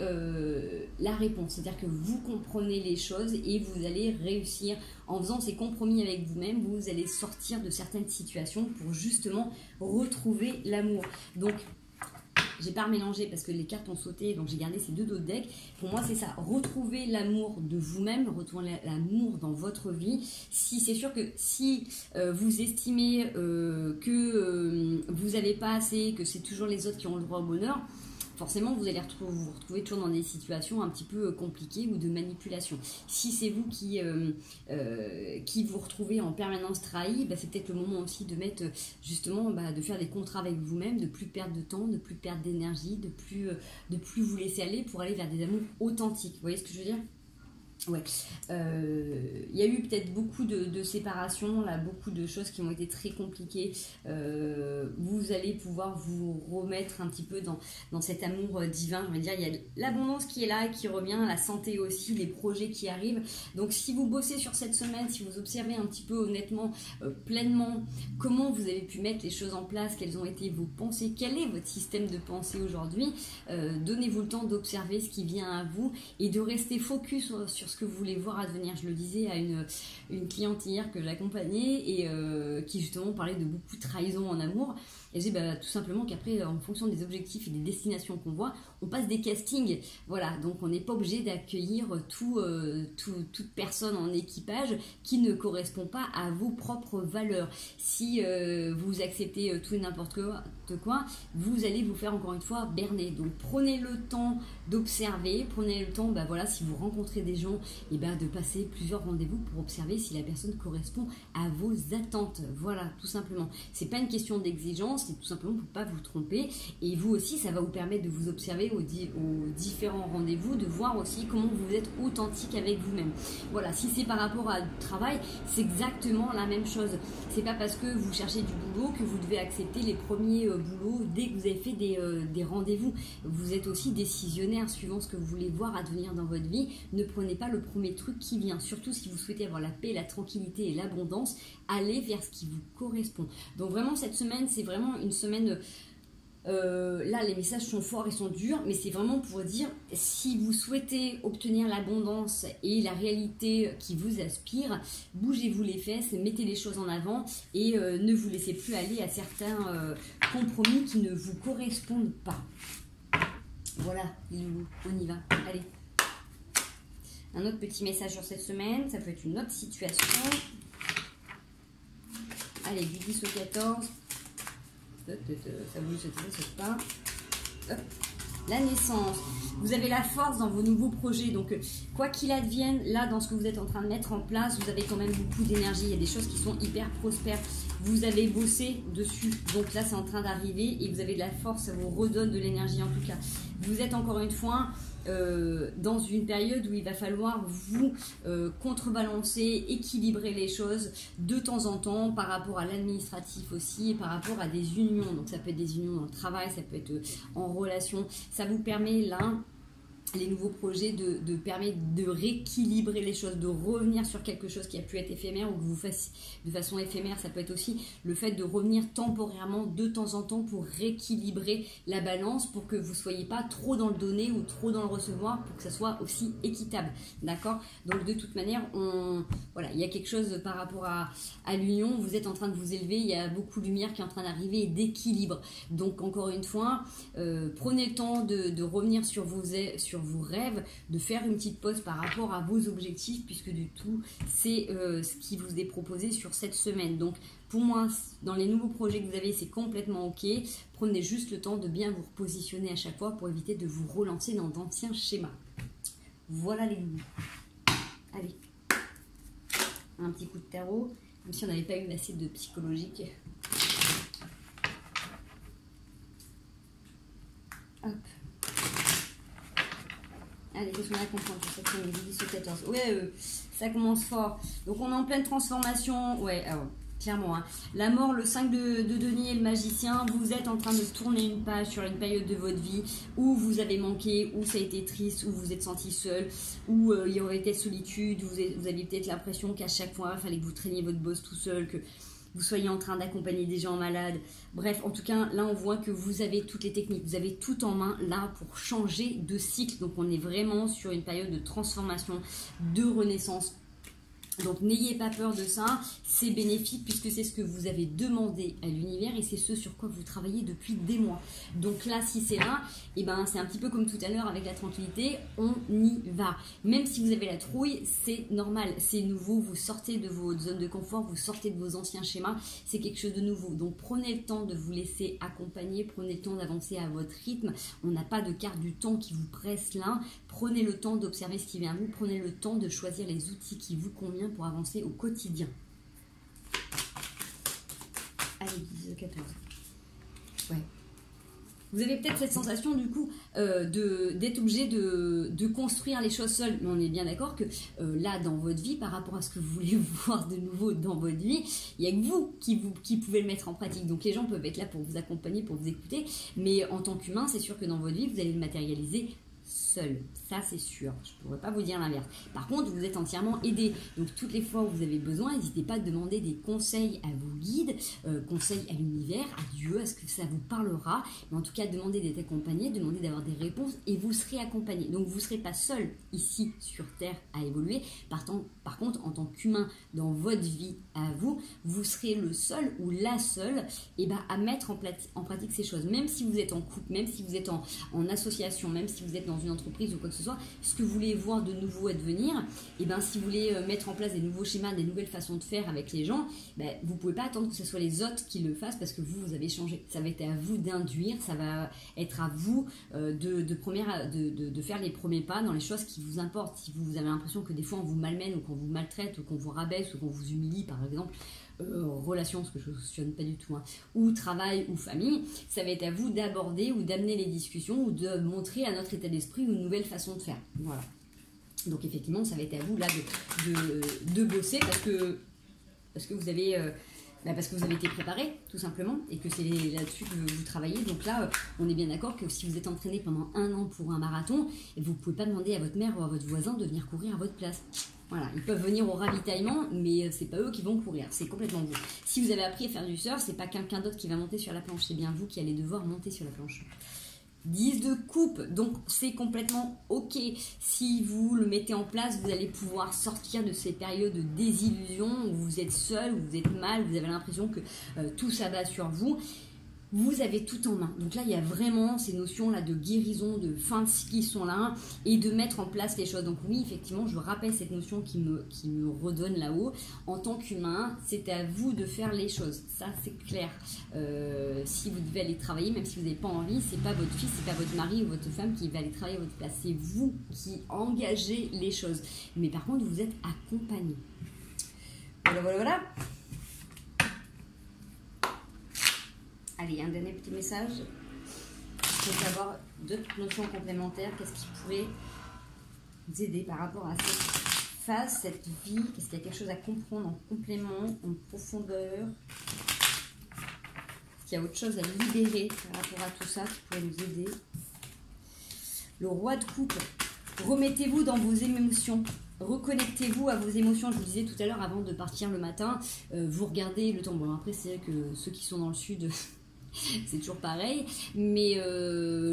la réponse. C'est-à-dire que vous comprenez les choses et vous allez réussir en faisant ces compromis avec vous-même, vous allez sortir de certaines situations pour justement retrouver l'amour. Donc, j'ai pas remélangé parce que les cartes ont sauté, donc j'ai gardé ces deux dos de deck. Pour moi, c'est ça, retrouver l'amour de vous-même, retrouver l'amour dans votre vie. Si c'est sûr que si vous estimez que vous n'avez pas assez, que c'est toujours les autres qui ont le droit au bonheur, forcément, vous allez vous retrouver toujours dans des situations un petit peu compliquées ou de manipulation. Si c'est vous qui vous retrouvez en permanence trahi, c'est peut-être le moment aussi de mettre justement, de faire des contrats avec vous-même, de plus perdre de temps, de plus perdre d'énergie, de plus vous laisser aller pour aller vers des amours authentiques. Vous voyez ce que je veux dire ? Ouais, il y a eu peut-être beaucoup de séparations, là, beaucoup de choses qui ont été très compliquées. Vous allez pouvoir vous remettre un petit peu dans cet amour divin. Je veux dire, il y a l'abondance qui est là, qui revient, la santé aussi, les projets qui arrivent. Donc, si vous bossez sur cette semaine, si vous observez un petit peu honnêtement, pleinement, comment vous avez pu mettre les choses en place, quelles ont été vos pensées, quel est votre système de pensée aujourd'hui, donnez-vous le temps d'observer ce qui vient à vous et de rester focus sur ce que vous voulez voir advenir. Je le disais à une cliente hier que j'accompagnais et qui justement parlait de beaucoup de trahison en amour. Et j'ai tout simplement qu'après, en fonction des objectifs et des destinations qu'on voit, on passe des castings. Voilà, donc on n'est pas obligé d'accueillir toute personne en équipage qui ne correspond pas à vos propres valeurs. Si vous acceptez tout et n'importe quoi, vous allez vous faire encore une fois berner. Donc prenez le temps d'observer, prenez le temps, si vous rencontrez des gens, de passer plusieurs rendez-vous pour observer si la personne correspond à vos attentes. Voilà, tout simplement. C'est pas une question d'exigence, c'est tout simplement pour ne pas vous tromper. Et vous aussi, ça va vous permettre de vous observer aux différents rendez-vous, de voir aussi comment vous êtes authentique avec vous-même. Voilà, si c'est par rapport à travail, c'est exactement la même chose. C'est pas parce que vous cherchez du boulot que vous devez accepter les premiers boulots dès que vous avez fait des rendez-vous. Vous êtes aussi décisionnaire suivant ce que vous voulez voir advenir dans votre vie. Ne prenez pas le premier truc qui vient. Surtout si vous souhaitez avoir la paix, la tranquillité et l'abondance, allez vers ce qui vous correspond. Donc vraiment, cette semaine, c'est vraiment une semaine... là, les messages sont forts et sont durs, mais c'est vraiment pour dire, si vous souhaitez obtenir l'abondance et la réalité qui vous aspire, bougez-vous les fesses, mettez les choses en avant et ne vous laissez plus aller à certains compromis qui ne vous correspondent pas. Voilà, on y va. Allez. Un autre petit message sur cette semaine, ça peut être une autre situation. Allez, du 10 au 14. Ça bouge, ça saute pas. Hop. La naissance. Vous avez la force dans vos nouveaux projets. Donc, quoi qu'il advienne, là, dans ce que vous êtes en train de mettre en place, vous avez quand même beaucoup d'énergie. Il y a des choses qui sont hyper prospères. Vous avez bossé dessus. Donc là, c'est en train d'arriver et vous avez de la force. Ça vous redonne de l'énergie en tout cas. Vous êtes encore une fois dans une période où il va falloir vous contrebalancer, équilibrer les choses de temps en temps par rapport à l'administratif aussi et par rapport à des unions. Donc ça peut être des unions dans le travail, ça peut être en relation. Ça vous permet là les nouveaux projets de permettre de rééquilibrer les choses, de revenir sur quelque chose qui a pu être éphémère ou que vous fassiez de façon éphémère. Ça peut être aussi le fait de revenir temporairement de temps en temps pour rééquilibrer la balance, pour que vous ne soyez pas trop dans le donner ou trop dans le recevoir, pour que ça soit aussi équitable. D'accord? Donc de toute manière, voilà, il y a quelque chose par rapport à l'union. Vous êtes en train de vous élever, il y a beaucoup de lumière qui est en train d'arriver et d'équilibre. Donc encore une fois, prenez le temps de revenir sur vos rêves, de faire une petite pause par rapport à vos objectifs, puisque du tout, c'est ce qui vous est proposé sur cette semaine. Donc pour moi, dans les nouveaux projets que vous avez, c'est complètement ok. Prenez juste le temps de bien vous repositionner à chaque fois pour éviter de vous relancer dans d'anciens schémas. Voilà les loulous. Allez, un petit coup de tarot, comme si on n'avait pas eu assez de psychologique. Hop. Allez, qu'est-ce qu'on a à comprendre pour cette semaine du 10 au 14? Ouais, ça commence fort. Donc on est en pleine transformation. Ouais, alors, clairement. Hein. La mort, le 5 de denier et le magicien, vous êtes en train de tourner une page sur une période de votre vie où vous avez manqué, où ça a été triste, où vous êtes senti seul, où il y aurait été solitude, vous aviez peut-être l'impression qu'à chaque fois, il fallait que vous traîniez votre boss tout seul, que vous soyez en train d'accompagner des gens malades. Bref, en tout cas, là, on voit que vous avez toutes les techniques. Vous avez tout en main, là, pour changer de cycle. Donc, on est vraiment sur une période de transformation, de renaissance. Donc, n'ayez pas peur de ça. C'est bénéfique puisque c'est ce que vous avez demandé à l'univers et c'est ce sur quoi vous travaillez depuis des mois. Donc là, si c'est là, eh ben, c'est un petit peu comme tout à l'heure avec la tranquillité. On y va. Même si vous avez la trouille, c'est normal. C'est nouveau. Vous sortez de votre zone de confort. Vous sortez de vos anciens schémas. C'est quelque chose de nouveau. Donc, prenez le temps de vous laisser accompagner. Prenez le temps d'avancer à votre rythme. On n'a pas de carte du temps qui vous presse là. Prenez le temps d'observer ce qui vient à vous. Prenez le temps de choisir les outils qui vous conviennent pour avancer au quotidien. Allez, 10, 14. Ouais. Vous avez peut-être cette sensation du coup d'être obligé de construire les choses seul. Mais on est bien d'accord que là, dans votre vie, par rapport à ce que vous voulez voir de nouveau dans votre vie, il n'y a que vous qui pouvez le mettre en pratique. Donc les gens peuvent être là pour vous accompagner, pour vous écouter. Mais en tant qu'humain, c'est sûr que dans votre vie, vous allez le matérialiser seul, ça c'est sûr, je ne pourrais pas vous dire l'inverse. Par contre, vous êtes entièrement aidé, donc toutes les fois où vous avez besoin, n'hésitez pas à demander des conseils à vos guides, conseils à l'univers, à Dieu, à ce que ça vous parlera, mais en tout cas, demandez d'être accompagné, demandez d'avoir des réponses et vous serez accompagné. Donc vous ne serez pas seul ici sur Terre à évoluer, par contre, en tant qu'humain dans votre vie à vous, vous serez le seul ou la seule à mettre en pratique ces choses, même si vous êtes en couple, même si vous êtes en association, même si vous êtes dans une entreprise ou quoi que ce soit, ce que vous voulez voir de nouveau advenir, si vous voulez mettre en place des nouveaux schémas, des nouvelles façons de faire avec les gens, vous ne pouvez pas attendre que ce soit les autres qui le fassent parce que vous avez changé. Ça va être à vous d'induire, ça va être à vous de faire les premiers pas dans les choses qui vous importent. Si vous avez l'impression que des fois on vous malmène ou qu'on vous maltraite ou qu'on vous rabaisse ou qu'on vous humilie par exemple, relation, ce que je ne cautionne pas du tout, hein, ou travail ou famille, ça va être à vous d'aborder ou d'amener les discussions ou de montrer à notre état d'esprit une nouvelle façon de faire. Voilà. Donc effectivement, ça va être à vous là de bosser parce que vous avez parce que vous avez été préparé tout simplement et que c'est là-dessus que vous travaillez. Donc là, on est bien d'accord que si vous êtes entraîné pendant 1 an pour un marathon, vous ne pouvez pas demander à votre mère ou à votre voisin de venir courir à votre place. Voilà, ils peuvent venir au ravitaillement, mais c'est pas eux qui vont courir, c'est complètement vous. Si vous avez appris à faire du surf, c'est pas quelqu'un d'autre qui va monter sur la planche, c'est bien vous qui allez devoir monter sur la planche. 10 de coupe, donc c'est complètement ok. Si vous le mettez en place, vous allez pouvoir sortir de ces périodes de désillusion où vous êtes seul, où vous êtes mal, vous avez l'impression que tout s'abat sur vous. Vous avez tout en main. Donc là, il y a vraiment ces notions-là de guérison, de fin de cycle qui sont là et de mettre en place les choses. Donc oui, effectivement, je rappelle cette notion qui me redonne là-haut. En tant qu'humain, c'est à vous de faire les choses. Ça, c'est clair. Si vous devez aller travailler, même si vous n'avez pas envie, c'est pas votre fils, c'est pas votre mari ou votre femme qui va aller travailler à votre place. C'est vous qui engagez les choses. Mais par contre, vous êtes accompagné. Voilà. Allez, un dernier petit message. Il faut savoir 2 notions complémentaires. Qu'est-ce qui pourrait vous aider par rapport à cette phase, cette vie? Qu'est-ce qu'il y a quelque chose à comprendre en complément, en profondeur? Est-ce qu'il y a autre chose à libérer par rapport à tout ça qui pourrait nous aider? Le roi de coupe. Remettez-vous dans vos émotions. Reconnectez-vous à vos émotions. Je vous disais tout à l'heure, avant de partir le matin, vous regardez le temps. Bon, après, c'est vrai que ceux qui sont dans le sud, c'est toujours pareil. Mais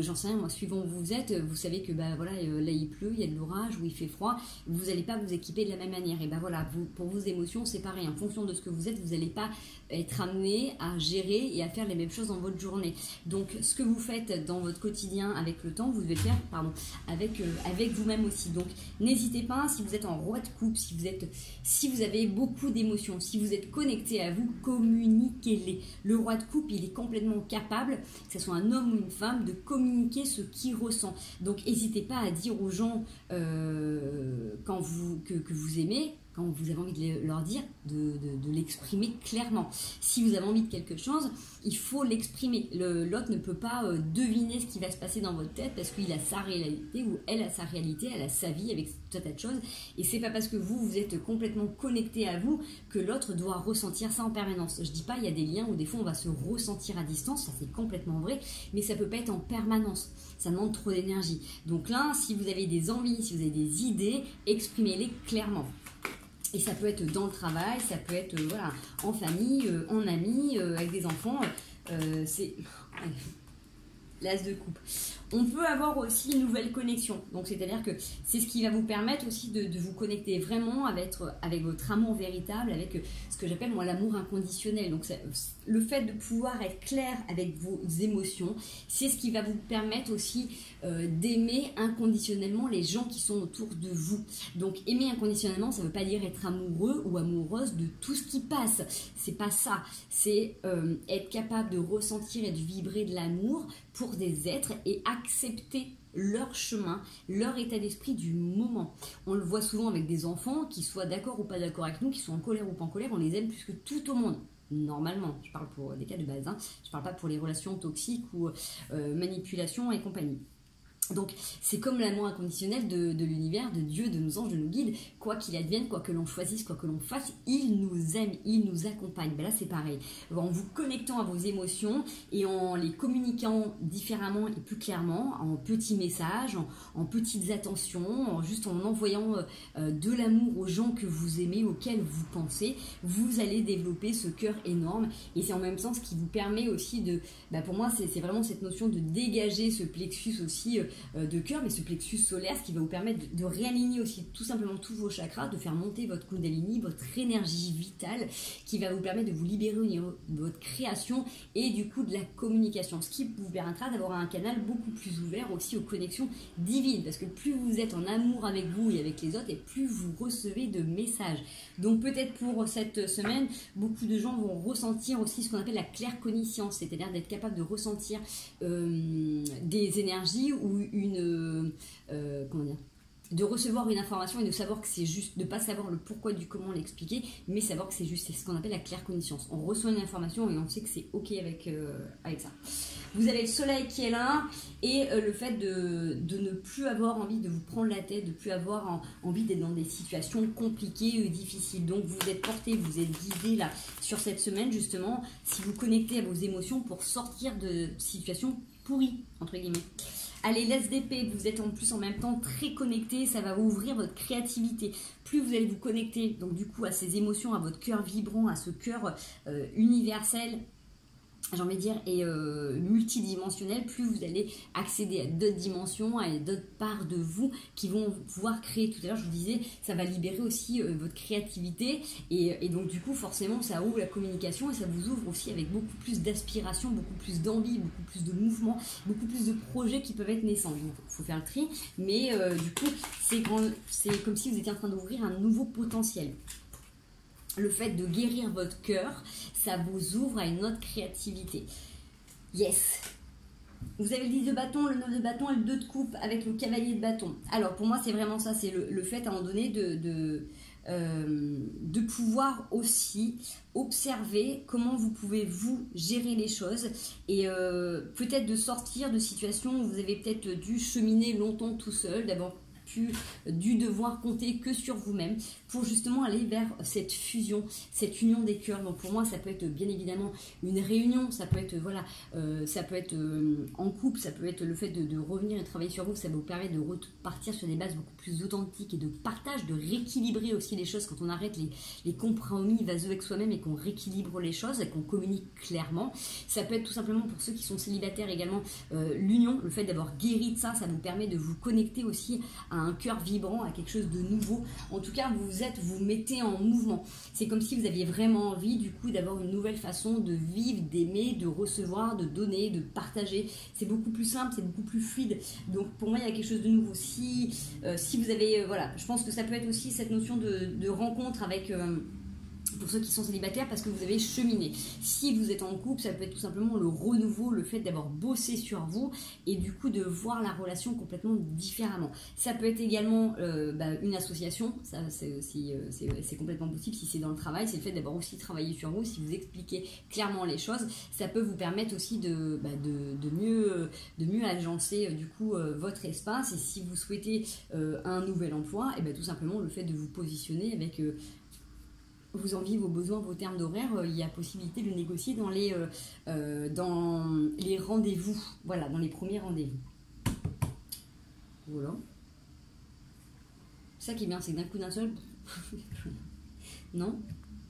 j'en sais rien, moi, suivant où vous êtes, vous savez que bah, voilà, là, il pleut, il y a de l'orage, ou il fait froid. Vous n'allez pas vous équiper de la même manière. Et ben voilà, pour vos émotions, c'est pareil. En fonction de ce que vous êtes, vous n'allez pas être amené à gérer et à faire les mêmes choses dans votre journée. Donc, ce que vous faites dans votre quotidien avec le temps, vous devez le faire avec vous-même aussi. Donc, n'hésitez pas, si vous êtes en roi de coupe, si vous avez beaucoup d'émotions, si vous êtes connecté à vous, communiquez-les. Le roi de coupe, il est complètement capable, que ce soit un homme ou une femme, de communiquer ce qu'il ressent. Donc, n'hésitez pas à dire aux gens que vous aimez, quand vous avez envie de leur dire, de l'exprimer clairement. Si vous avez envie de quelque chose, il faut l'exprimer. L'autre ne peut pas deviner ce qui va se passer dans votre tête parce qu'il a sa réalité ou elle a sa réalité, elle a sa vie avec tout un tas de choses. Et c'est pas parce que vous êtes complètement connecté à vous que l'autre doit ressentir ça en permanence. Je dis pas, il y a des liens où des fois on va se ressentir à distance, ça c'est complètement vrai, mais ça peut pas être en permanence. Ça demande trop d'énergie. Donc là, si vous avez des envies, si vous avez des idées, exprimez-les clairement. Et ça peut être dans le travail, ça peut être voilà, en famille, en amis, avec des enfants. C'est l'as de coupe. On peut avoir aussi une nouvelle connexion. Donc, c'est-à-dire que c'est ce qui va vous permettre aussi de vous connecter vraiment avec votre amour véritable, avec ce que j'appelle moi l'amour inconditionnel. Donc, le fait de pouvoir être clair avec vos émotions, c'est ce qui va vous permettre aussi d'aimer inconditionnellement les gens qui sont autour de vous. Donc, aimer inconditionnellement, ça ne veut pas dire être amoureux ou amoureuse de tout ce qui passe. C'est pas ça. C'est être capable de ressentir et de vibrer de l'amour pour des êtres et accepter leur chemin, leur état d'esprit du moment. On le voit souvent avec des enfants qui soient d'accord ou pas d'accord avec nous, qui sont en colère ou pas en colère, on les aime plus que tout au monde. Normalement, je parle pour des cas de base, hein. Je ne parle pas pour les relations toxiques ou manipulation et compagnie. Donc, c'est comme l'amour inconditionnel de l'univers, de Dieu, de nos anges, de nos guides. Quoi qu'il advienne, quoi que l'on choisisse, quoi que l'on fasse, il nous aime, il nous accompagne. Ben là, c'est pareil. En vous connectant à vos émotions et en les communiquant différemment et plus clairement, en petits messages, en petites attentions, juste en envoyant de l'amour aux gens que vous aimez, auxquels vous pensez, vous allez développer ce cœur énorme. Et c'est en même temps ce qui vous permet aussi de... pour moi, c'est vraiment cette notion de dégager ce plexus aussi... de cœur, mais ce plexus solaire, ce qui va vous permettre de réaligner aussi tout simplement tous vos chakras, de faire monter votre Kundalini, votre énergie vitale, qui va vous permettre de vous libérer au niveau de votre création et du coup de la communication, ce qui vous permettra d'avoir un canal beaucoup plus ouvert aussi aux connexions divines, parce que plus vous êtes en amour avec vous et avec les autres, et plus vous recevez de messages. Donc peut-être pour cette semaine, beaucoup de gens vont ressentir aussi ce qu'on appelle la claircognitience, c'est-à-dire d'être capable de ressentir des énergies ou de recevoir une information et de savoir que c'est juste, de ne pas savoir le pourquoi du comment l'expliquer, mais savoir que c'est juste, c'est ce qu'on appelle la claircognitience. On reçoit une information et on sait que c'est ok avec ça. Vous avez le soleil qui est là et le fait de ne plus avoir envie de vous prendre la tête, de ne plus avoir envie d'être dans des situations compliquées, difficiles. Donc vous êtes porté, vous êtes guidé là sur cette semaine justement, si vous connectez à vos émotions pour sortir de situations pourries, entre guillemets. Allez, l'SDP, vous êtes en plus en même temps très connecté, ça va ouvrir votre créativité. Plus vous allez vous connecter, donc du coup, à ces émotions, à votre cœur vibrant, à ce cœur universel, j'ai envie de dire, et multidimensionnel, plus vous allez accéder à d'autres dimensions, à d'autres parts de vous qui vont pouvoir créer. Tout à l'heure, je vous disais, ça va libérer aussi votre créativité et donc du coup, forcément, ça ouvre la communication et ça vous ouvre aussi avec beaucoup plus d'aspiration, beaucoup plus d'envie, beaucoup plus de mouvement, beaucoup plus de projets qui peuvent être naissants. Il faut faire le tri, mais du coup, c'est comme si vous étiez en train d'ouvrir un nouveau potentiel. Le fait de guérir votre cœur, ça vous ouvre à une autre créativité. Yes. Vous avez le 10 de bâton, le 9 de bâton et le 2 de coupe avec le cavalier de bâton. Alors pour moi c'est vraiment ça, c'est le fait à un moment donné de pouvoir aussi observer comment vous pouvez vous gérer les choses et peut-être de sortir de situations où vous avez peut-être dû cheminer longtemps tout seul, d'abord plus dû devoir compter que sur vous-même pour justement aller vers cette fusion, cette union des cœurs. Donc pour moi, ça peut être bien évidemment une réunion, ça peut être voilà, ça peut être en couple, ça peut être le fait de revenir et travailler sur vous, ça vous permet de repartir sur des bases beaucoup plus authentiques et de partage, de rééquilibrer aussi les choses quand on arrête les compromis vaseux avec soi-même et qu'on rééquilibre les choses et qu'on communique clairement. Ça peut être tout simplement pour ceux qui sont célibataires également l'union, le fait d'avoir guéri de ça, ça vous permet de vous connecter aussi à un cœur vibrant, à quelque chose de nouveau. En tout cas, vous mettez en mouvement. C'est comme si vous aviez vraiment envie du coup d'avoir une nouvelle façon de vivre, d'aimer, de recevoir, de donner, de partager. C'est beaucoup plus simple, c'est beaucoup plus fluide. Donc pour moi, il y a quelque chose de nouveau. Si vous avez, voilà, je pense que ça peut être aussi cette notion de rencontre avec... pour ceux qui sont célibataires, parce que vous avez cheminé. Si vous êtes en couple, ça peut être tout simplement le renouveau, le fait d'avoir bossé sur vous et du coup de voir la relation complètement différemment. Ça peut être également une association, ça c'est complètement possible si c'est dans le travail, c'est le fait d'avoir aussi travaillé sur vous, si vous expliquez clairement les choses, ça peut vous permettre aussi de mieux agencer du coup votre espace. Et si vous souhaitez un nouvel emploi, et tout simplement le fait de vous positionner avec vos envies, vos besoins, vos termes d'horaire, il y a possibilité de négocier dans les rendez-vous, voilà, dans les premiers rendez-vous. Voilà. Ça qui est bien, c'est que d'un coup d'un seul... non?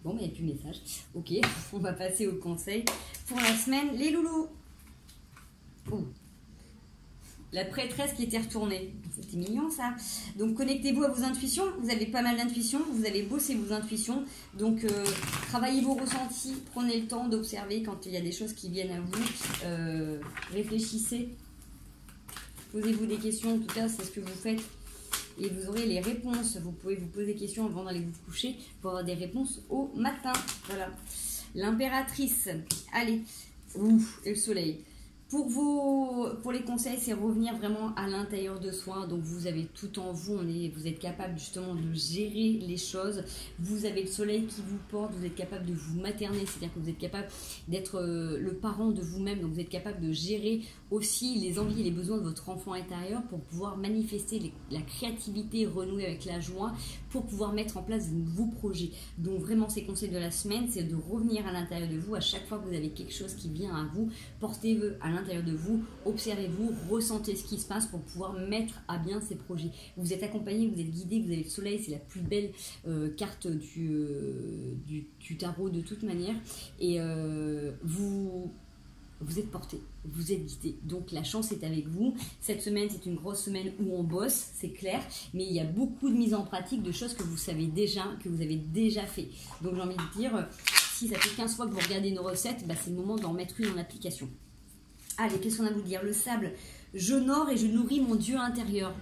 Bon, il n'y a plus de message. Ok, on va passer au conseil pour la semaine. Les loulous. Oh. La prêtresse qui était retournée. C'était mignon ça. Donc connectez-vous à vos intuitions. Vous avez pas mal d'intuitions. Vous avez bossé vos intuitions. Donc travaillez vos ressentis. Prenez le temps d'observer quand il y a des choses qui viennent à vous. Réfléchissez. Posez-vous des questions. En tout cas, c'est ce que vous faites. Et vous aurez les réponses. Vous pouvez vous poser des questions avant d'aller vous coucher pour avoir des réponses au matin. Voilà. L'impératrice. Allez. Ouf, et le soleil. Pour les conseils, c'est revenir vraiment à l'intérieur de soi. Donc vous avez tout en vous, vous êtes capable justement de gérer les choses. Vous avez le soleil qui vous porte, vous êtes capable de vous materner, c'est-à-dire que vous êtes capable d'être le parent de vous-même. Donc vous êtes capable de gérer aussi les envies et les besoins de votre enfant intérieur pour pouvoir manifester la créativité, renouer avec la joie, pour pouvoir mettre en place de nouveaux projets. Donc vraiment, ces conseils de la semaine, c'est de revenir à l'intérieur de vous. À chaque fois que vous avez quelque chose qui vient à vous, portez-le à l'intérieur de vous, observez-vous, ressentez ce qui se passe pour pouvoir mettre à bien ces projets. Vous êtes accompagné, vous êtes guidé, vous avez le soleil, c'est la plus belle carte du tarot de toute manière. Et vous êtes porté, vous êtes guidé. Donc la chance est avec vous. Cette semaine, c'est une grosse semaine où on bosse, c'est clair, mais il y a beaucoup de mise en pratique de choses que vous savez déjà, que vous avez déjà fait. Donc j'ai envie de dire, si ça fait 15 fois que vous regardez nos recettes, c'est le moment d'en mettre une en application. Allez, qu'est-ce qu'on a à vous dire? Le sable, j'honore et je nourris mon Dieu intérieur.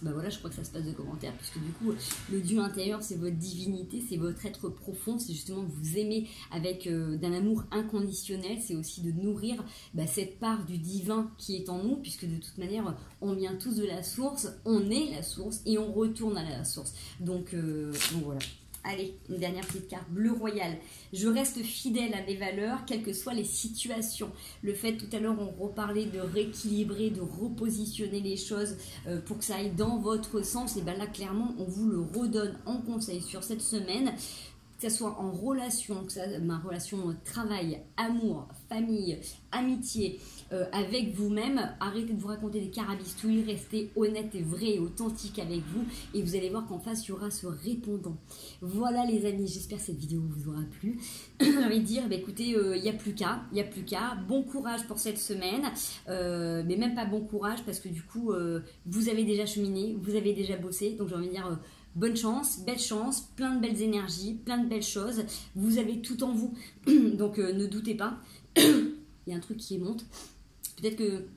Voilà, je crois que ça se passe de commentaires, puisque du coup, le Dieu intérieur, c'est votre divinité, c'est votre être profond, c'est justement vous aimer avec d'un amour inconditionnel, c'est aussi de nourrir cette part du divin qui est en nous, puisque de toute manière, on vient tous de la source, on est la source et on retourne à la source. Donc voilà. Allez, une dernière petite carte, bleu royal. Je reste fidèle à mes valeurs, quelles que soient les situations. Le fait, tout à l'heure, on reparlait de rééquilibrer, de repositionner les choses pour que ça aille dans votre sens. Et là, clairement, on vous le redonne en conseil sur cette semaine. Que ce soit en relation, que ça, ma relation travail, amour, famille, amitié, avec vous-même, arrêtez de vous raconter des carabistouilles, restez honnête et vrai et authentique avec vous et vous allez voir qu'en face, il y aura ce répondant. Voilà les amis, j'espère que cette vidéo vous aura plu. J'ai envie de dire, écoutez, il n'y a plus qu'à, bon courage pour cette semaine, mais même pas bon courage parce que du coup, vous avez déjà cheminé, vous avez déjà bossé, donc j'ai envie de dire... bonne chance, belle chance, plein de belles énergies, plein de belles choses. Vous avez tout en vous, donc ne doutez pas. Il y a un truc qui monte. Peut-être que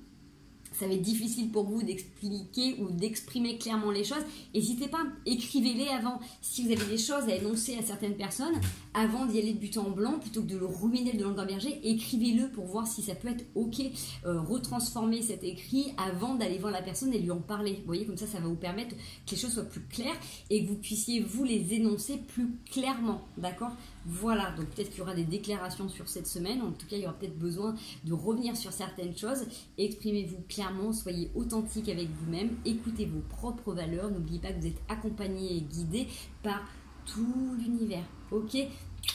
ça va être difficile pour vous d'expliquer ou d'exprimer clairement les choses. N'hésitez pas, écrivez-les avant. Si vous avez des choses à énoncer à certaines personnes, avant d'y aller de but en blanc, plutôt que de le ruminer de langue berger, écrivez-le pour voir si ça peut être ok. Retransformer cet écrit avant d'aller voir la personne et lui en parler. Vous voyez, comme ça va vous permettre que les choses soient plus claires et que vous puissiez vous les énoncer plus clairement. D'accord ? Voilà, donc peut-être qu'il y aura des déclarations sur cette semaine. En tout cas, il y aura peut-être besoin de revenir sur certaines choses. Exprimez-vous clairement, soyez authentique avec vous-même, écoutez vos propres valeurs. N'oubliez pas que vous êtes accompagné et guidé par tout l'univers. Ok,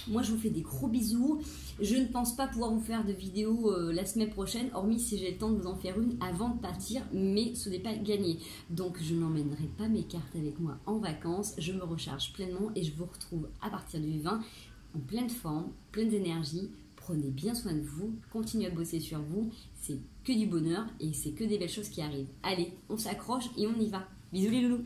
moi je vous fais des gros bisous. Je ne pense pas pouvoir vous faire de vidéo la semaine prochaine, hormis si j'ai le temps de vous en faire une avant de partir, mais ce n'est pas gagné. Donc je n'emmènerai pas mes cartes avec moi en vacances, je me recharge pleinement et je vous retrouve à partir du 20 en pleine forme, pleine d'énergie. Prenez bien soin de vous, continuez à bosser sur vous, c'est que du bonheur et c'est que des belles choses qui arrivent. Allez, on s'accroche et on y va. Bisous les loulous.